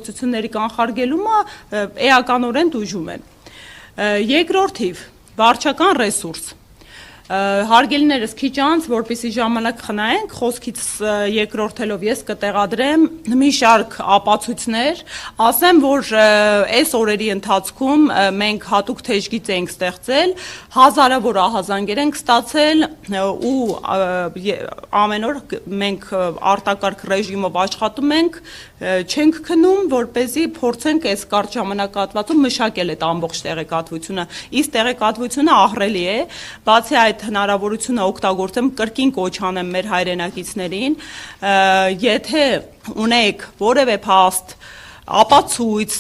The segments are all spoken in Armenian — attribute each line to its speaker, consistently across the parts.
Speaker 1: Ցուցությունների կանխարգելումը էականորեն դժում են։ Երկրորդ թիվ վարչական ռեսուրս։ Հարգելիներս քիչ անց, որպեսզի ժամանակ խնայենք, խոսքից երկրորդելով ես կտեղադրեմ մի շարք ապացույցներ, ասեմ, որ այս օրերի ընթացքում մենք հատուկ թեժգիծ ենք ստեղծել, հազարավոր ահազանգեր ենք ստացել ու ամեն օր մենք արտակարգ ռեժիմով աշխատում ենք, չենք քնում, որպեսզի փորձենք այս կարճ ժամանակահատվածում մշակել այդ ամբողջ տեղեկատվությունը, իսկ տեղեկատվությունը ահռելի է, բացի այդ հնարավորությունը օգտագործեմ կրկին կոչ անեմ մեր հայրենակիցներին, եթե ունեք որևէ փաստ, ապացույց,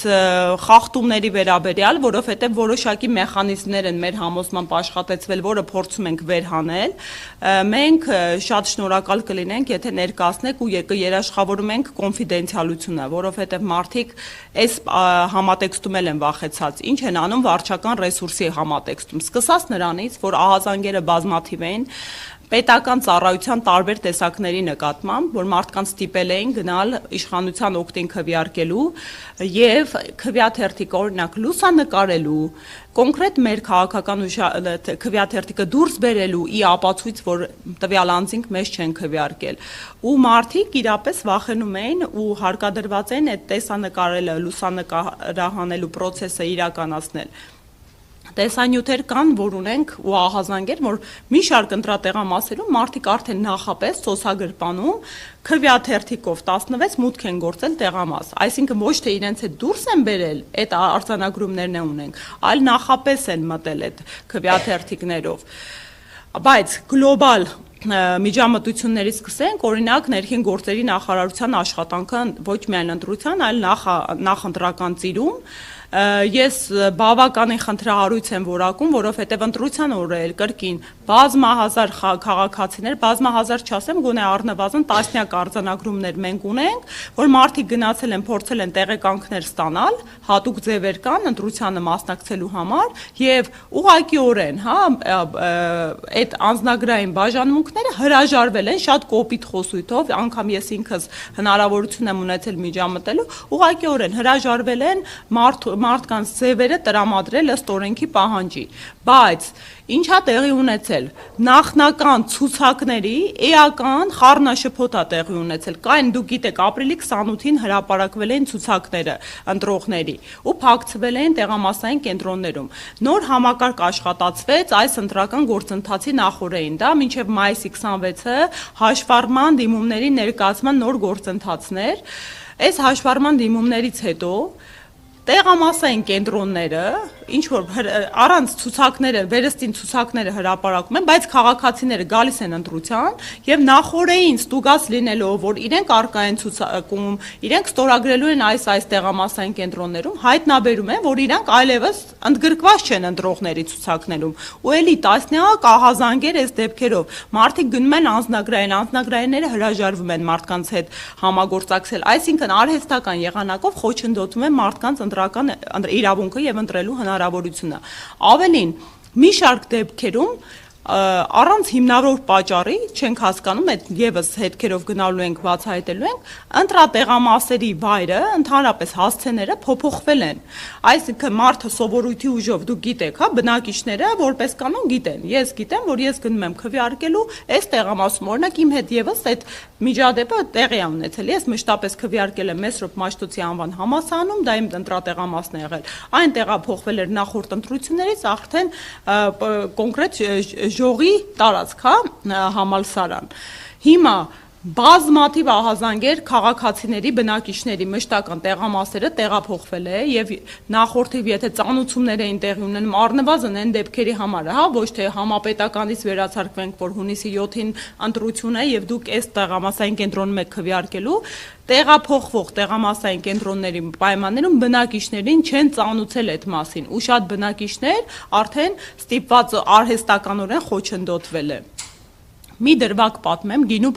Speaker 1: խախտումների վերաբերյալ, որովհետև որոշակի մեխանիզմներ են մեր համոզմամբ աշխատեցվել, որը փորձում ենք վերհանել, մենք շատ շնորհակալ կլինենք, եթե ներկայացնեք ու երաշխավորում ենք կոնֆիդենցիալությունը, որովհետև մարդիկ այս համատեքստում են վախեցած, ինչ են անում վարչական ռեսուրսի համատեքստում, սկսած նրանից, որ ահազանգերը բազմաթիվ են, պետական ծառայության տարբեր տեսակների նկատմամբ, որ մարդկանց ստիպել էին գնալ իշխանության օգտին քվեարկելու եւ քվեաթերթիկը օրինակ լուսանկարելու, կոնկրետ մեր քաղաքական քվեաթերթիկը դուրս բերելու ի ապացույց, որ տվյալ անձինք մեզ չեն քվեարկել։ Ու մարդիկ իրապես վախենում էին ու հարկադրված էին այդ տեսանկարելը, լուսանկարահանելու process-ը իրականացնել։ Տեսանյութեր կան, որ ունենք ու ահազանգեր, որ մի շարք ընտրատեղամասերում մարդիկ արդեն նախապես սոցագրպանում քվեաթերթիկով 16 մուտք են գործել տեղամաս, այսինքն ոչ թե իրենց հետ դուրս են բերել, այդ արձանագրումներն ունենք, այլ նախապես են մտել այդ քվեաթերթիկներով, բայց գլոբալ միջամտություններից սկսենք, օրինակ ներքին գործերի նախարարության աշխատանքը ոչ միայն ընտրության, այլ նախընտրական ծիրում, ես բավականին խնդրահարույց եմ որակում, որովհետև ընտրության օրը էլ կրկին բազմահազար քաղաքացիներ, բազմահազար չասեմ, գոնե առնվազն տասնյակ արձանագրումներ մենք ունենք, որ մարդիկ գնացել են, փորձել են տեղեկանքներ ստանալ, հատուկ ձևեր կան ընտրությանը մասնակցելու համար եւ ուղղակիորեն, այդ անձնագրային բաժանմունքները հրաժարվել են շատ կոպիտ խոսույթով, անգամ ես ինքս հնարավորություն եմ ունեցել միջամտելու, ուղղակիորեն հրաժարվել են մարդկանց ձևերը տրամադրել ըստ օրենքի պահանջի, բայց ինչա տեղի ունեցել, նախնական ցուցակների էական խառնաշփոթ է տեղի ունեցել, կային դուք գիտեք ապրիլի 28-ին հրապարակվել էին ցուցակները ընտրողների ու փակցվել էին տեղամասային կենտրոններում, նոր համակարգ աշխատացվեց այս ընտրական գործընթացի նախօրեին, դա մինչև մայիսի 26-ը հաշվառման դիմումների ներկայացման նոր գործընթացներ, այս հաշվառման դիմումներից հետո տեղամասային կենտրոնները, ինչ որ առանց ցուցակները, վերստին ցուցակները հրապարակում են, բայց քաղաքացիները գալիս են ընտրության եւ նախօրեին ստուգած լինելով, որ իրենք արկա են ցուցակում, իրենք ստորագրելու են այս տեղամասային կենտրոններում, հայտնաբերում են, որ իրենք այլևս ընդգրկված չեն ընտրողների ցուցակներում։ Ու էլի տասնյակ ահազանգեր այս դեպքերով մարդիկ գնում են անձնագրայինները հրաժարվում են մարդկանց հետ համագործակցել, այսինքն արհեստական եղանակով խոչընդոտում են մարդկանց իրավունքը եւ ընտրելու հնարավորությունը։ Ավելին, մի շարք դեպքերում առանց հիմնավոր պատճառի չենք հասկանում, այդ եւս հետքերով գնալու ենք բացահայտելու ենք, ընտրատեղամասերի վայրը, ընդհանրապես հասցեները փոփոխվել են։ Այսինքն մարդը սովորույթի ուժով դուք գիտեք, բնակիչները որպես կանոն գիտեն։ Ես գիտեմ, որ ես գնում եմ քվեարկելու այս տեղամասում, օրինակ իմ հետ եւս այդ միջադեպը տեղի է ունեցել։ Ես մշտապես քվեարկել եմ Մեսրոպ Մաշտոցի անվան համալսարանում, դա իմ ընտրատեղամասն է եղել։ Այնտեղը փոխվել էր նախորդ ընտրություններից արդեն կոնկրետ ժողի տարածք, համալսարան։ Հիմա բազմաթիվ ահազանգեր քաղաքացիների, բնակիչների մշտական տեղամասերը տեղափոխվել է եւ նախորդիվ եթե ծանուցումներ էին տեղի ունենում առնվազն այն դեպքերի համար, ոչ թե համապետականից վերացարկվենք, որ հունիսի 7-ին ընտրություն է եւ դուք այս տեղամասային կենտրոնում եք քվեարկելու, տեղափոխվող տեղամասային կենտրոնների պայմաններում բնակիչներին չեն ծանուցել այդ մասին ու շատ բնակիչներ արդեն ստիպված արհեստականորեն խոչընդոտվել է։ Մի դրվագ պատմեմ գինու